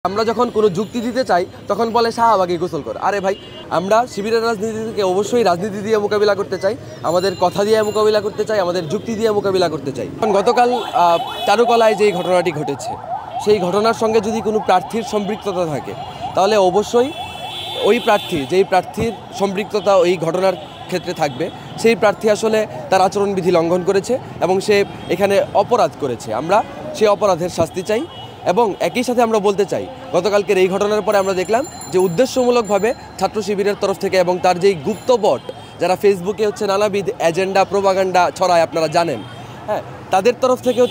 আমরা যখন কোনো যুক্তি দিতে চাই তখন বলে শাহবাগে গোসল কর। আরে ভাই, আমরা শিবিরের রাজনীতি থেকে অবশ্যই রাজনীতি দিয়ে মোকাবিলা করতে চাই, আমাদের কথা দিয়ে মোকাবিলা করতে চাই, আমাদের যুক্তি দিয়ে মোকাবিলা করতে চাই। গতকাল চারুকলায় যেই ঘটনাটি ঘটেছে, সেই ঘটনার সঙ্গে যদি কোনো প্রার্থীর সম্পৃক্ততা থাকে তাহলে অবশ্যই ওই প্রার্থী, যেই প্রার্থীর সম্পৃক্ততা ওই ঘটনার ক্ষেত্রে থাকবে, সেই প্রার্থী আসলে তার আচরণবিধি লঙ্ঘন করেছে এবং সে এখানে অপরাধ করেছে। আমরা সেই অপরাধের শাস্তি চাই এবং একই সাথে আমরা বলতে চাই, গতকালকের এই ঘটনার পরে আমরা দেখলাম যে উদ্দেশ্যমূলকভাবে ছাত্র শিবিরের তরফ থেকে এবং তার যেই গুপ্ত বট যারা ফেসবুকে নানাবিধ এজেন্ডা প্রোপাগান্ডা ছড়ায় আপনারা জানেন, হ্যাঁ, তাদের তরফ থেকে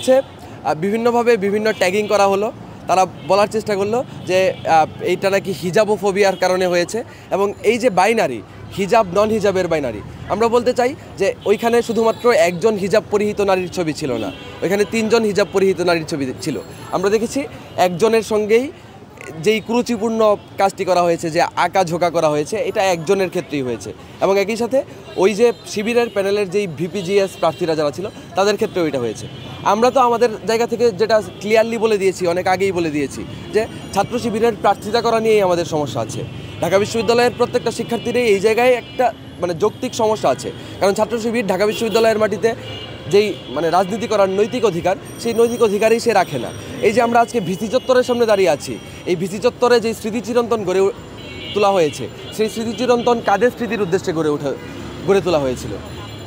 বিভিন্নভাবে বিভিন্ন ট্যাগিং করা হলো। তারা বলার চেষ্টা করলো যে এইটা নাকি হিজাবোফোবিয়ার কারণে হয়েছে এবং এই যে বাইনারি হিজাব নন হিজাবের বাইনারি, আমরা বলতে চাই যে ওইখানে শুধুমাত্র একজন হিজাব পরিহিত নারীর ছবি ছিল না, ওইখানে 3 জন হিজাব পরিহিত নারীর ছবি ছিল। আমরা দেখেছি একজনের সঙ্গেই যেই ক্রুচিপূর্ণ কাজটি করা হয়েছে, যে আঁকা ঝোঁকা করা হয়েছে, এটা একজনের ক্ষেত্রেই হয়েছে এবং একই সাথে ওই যে শিবিরের প্যানেলের যেই ভিপিজিএস প্রার্থীরা যারা ছিল তাদের ক্ষেত্রেও এটা হয়েছে। আমরা তো আমাদের জায়গা থেকে যেটা ক্লিয়ারলি বলে দিয়েছি, অনেক আগেই বলে দিয়েছি যে ছাত্র শিবিরের প্রার্থিতা করা নিয়েই আমাদের সমস্যা আছে। ঢাকা বিশ্ববিদ্যালয়ের প্রত্যেকটা শিক্ষার্থীরই এই জায়গায় একটা যৌক্তিক সমস্যা আছে, কারণ ছাত্র শিবির ঢাকা বিশ্ববিদ্যালয়ের মাটিতে যেই রাজনীতি করার নৈতিক অধিকার, সেই নৈতিক অধিকারই সে রাখে না। এই যে আমরা আজকে ভিসি চত্বরের সামনে দাঁড়িয়ে আছি, এই ভিসি চত্বরে যেই স্মৃতিচিরন্তন গড়ে তোলা হয়েছে, সেই স্মৃতিচিরন্তন কাদের স্মৃতির উদ্দেশ্যে গড়ে তোলা হয়েছিল?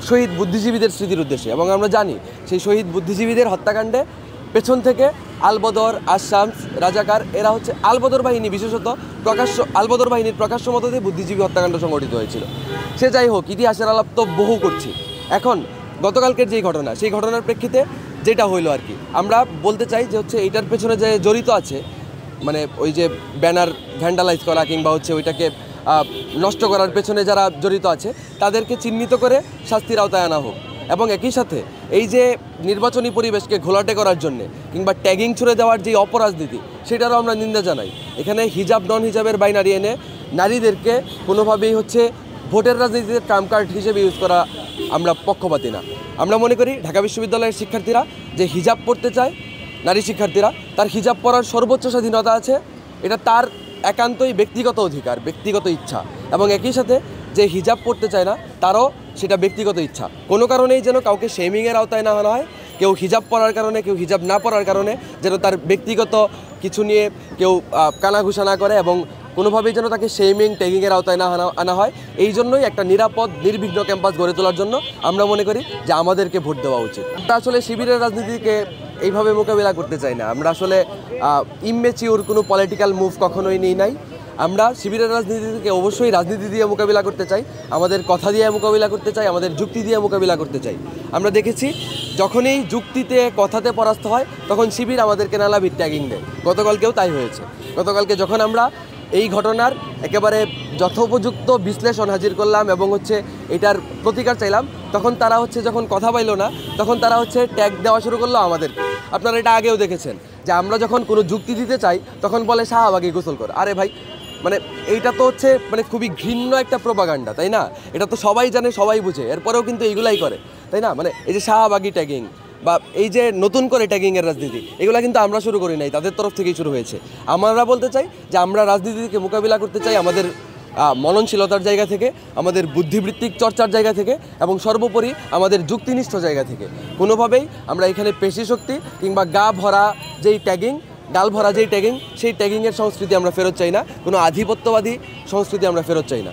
শহীদ বুদ্ধিজীবীদের স্মৃতির উদ্দেশ্যে। এবং আমরা জানি সেই শহীদ বুদ্ধিজীবীদের হত্যাকাণ্ডে পেছন থেকে আলবদর, আশামস, রাজাকার, এরা আলবদর বাহিনী, বিশেষত আলবদর বাহিনীর প্রকাশ্য মদতে বুদ্ধিজীবী হত্যাকাণ্ড সংঘটিত হয়েছিল। সে যাই হোক, ইতিহাসের আলাপ তো বহু করছি। এখন গতকালকের যেই ঘটনা, সেই ঘটনার প্রেক্ষিতে যেটা হইলো আর কি, আমরা বলতে চাই যে এইটার পেছনে যে জড়িত আছে, ওই যে ব্যানার ভ্যান্ডালাইজ করা কিংবা ওইটাকে নষ্ট করার পেছনে যারা জড়িত আছে তাদেরকে চিহ্নিত করে শাস্তির আওতায় আনা হোক। এবং একই সাথে এই যে নির্বাচনী পরিবেশকে ঘোলাটে করার জন্যে কিংবা ট্যাগিং ছুড়ে দেওয়ার যে অপরাজনীতি, সেটারও আমরা নিন্দা জানাই। এখানে হিজাব নন হিজাবের বাইনারি এনে নারীদেরকে কোনোভাবেই ভোটের রাজনীতিতে ট্রাম্প কার্ড হিসেবে ইউজ করা আমরা পক্ষপাতী না। আমরা মনে করি ঢাকা বিশ্ববিদ্যালয়ের শিক্ষার্থীরা যে হিজাব পড়তে চায়, নারী শিক্ষার্থীরা, তার হিজাব পরার সর্বোচ্চ স্বাধীনতা আছে, এটা তার একান্তই ব্যক্তিগত অধিকার, ব্যক্তিগত ইচ্ছা। এবং একই সাথে যে হিজাব পড়তে চায় না, তারও সেটা ব্যক্তিগত ইচ্ছা। কোনো কারণেই যেন কাউকে শেমিংয়ের আওতায় না আনা হয়। কেউ হিজাব পরার কারণে, কেউ হিজাব না পরার কারণে যেন তার ব্যক্তিগত কিছু নিয়ে কেউ কানাঘুষা না করে এবং কোনোভাবেই যেন তাকে শেমিং ট্যাগিংয়ের আওতায় না আনা হয়। এই জন্যই একটা নিরাপদ নির্বিঘ্ন ক্যাম্পাস গড়ে তোলার জন্য আমরা মনে করি যে আমাদেরকে ভোট দেওয়া উচিত। আমরা আসলে শিবিরের রাজনীতিকে এইভাবে মোকাবিলা করতে চাই না। আমরা আসলে ইমম্যাচিউর কোনো পলিটিক্যাল মুভ কখনোই নিই নাই। আমরা শিবিরের রাজনীতি থেকে অবশ্যই রাজনীতি দিয়ে মোকাবিলা করতে চাই, আমাদের কথা দিয়ে মোকাবিলা করতে চাই, আমাদের যুক্তি দিয়ে মোকাবিলা করতে চাই। আমরা দেখেছি যখনই যুক্তিতে কথাতে পরাস্ত হয় তখন শিবির আমাদেরকে নানাবিধ ট্যাগিং দেয়। গতকালকেও তাই হয়েছে। গতকালকে যখন আমরা এই ঘটনার একেবারে যথোপযুক্ত বিশ্লেষণ হাজির করলাম এবং এটার প্রতিকার চাইলাম, তখন তারা যখন কথা পাইল না, তখন তারা ট্যাগ দেওয়া শুরু করলো আমাদের। আপনারা এটা আগেও দেখেছেন যে আমরা যখন কোনো যুক্তি দিতে চাই তখন বলে শাহবাগে গোসল কর। আরে ভাই, এইটা তো খুবই ঘৃণ্য একটা প্রোপাগান্ডা, তাই না? এটা তো সবাই জানে, সবাই বুঝে, এরপরেও কিন্তু এইগুলাই করে, তাই না? এই যে শাহবাগি ট্যাগিং বা এই যে নতুন করে ট্যাগিংয়ের রাজনীতি, এগুলো কিন্তু আমরা শুরু করি নাই, তাদের তরফ থেকেই শুরু হয়েছে। আমরা বলতে চাই যে আমরা রাজনীতিকে মোকাবিলা করতে চাই আমাদের মননশীলতার জায়গা থেকে, আমাদের বুদ্ধিবৃত্তিক চর্চার জায়গা থেকে এবং সর্বোপরি আমাদের যুক্তিনিষ্ঠ জায়গা থেকে। কোনোভাবেই আমরা এখানে পেশি শক্তি কিংবা গাল ভরা যেই ট্যাগিং, সেই ট্যাগিংয়ের সংস্কৃতি আমরা ফেরত চাই না, কোনো আধিপত্যবাদী সংস্কৃতি আমরা ফেরত চাই না।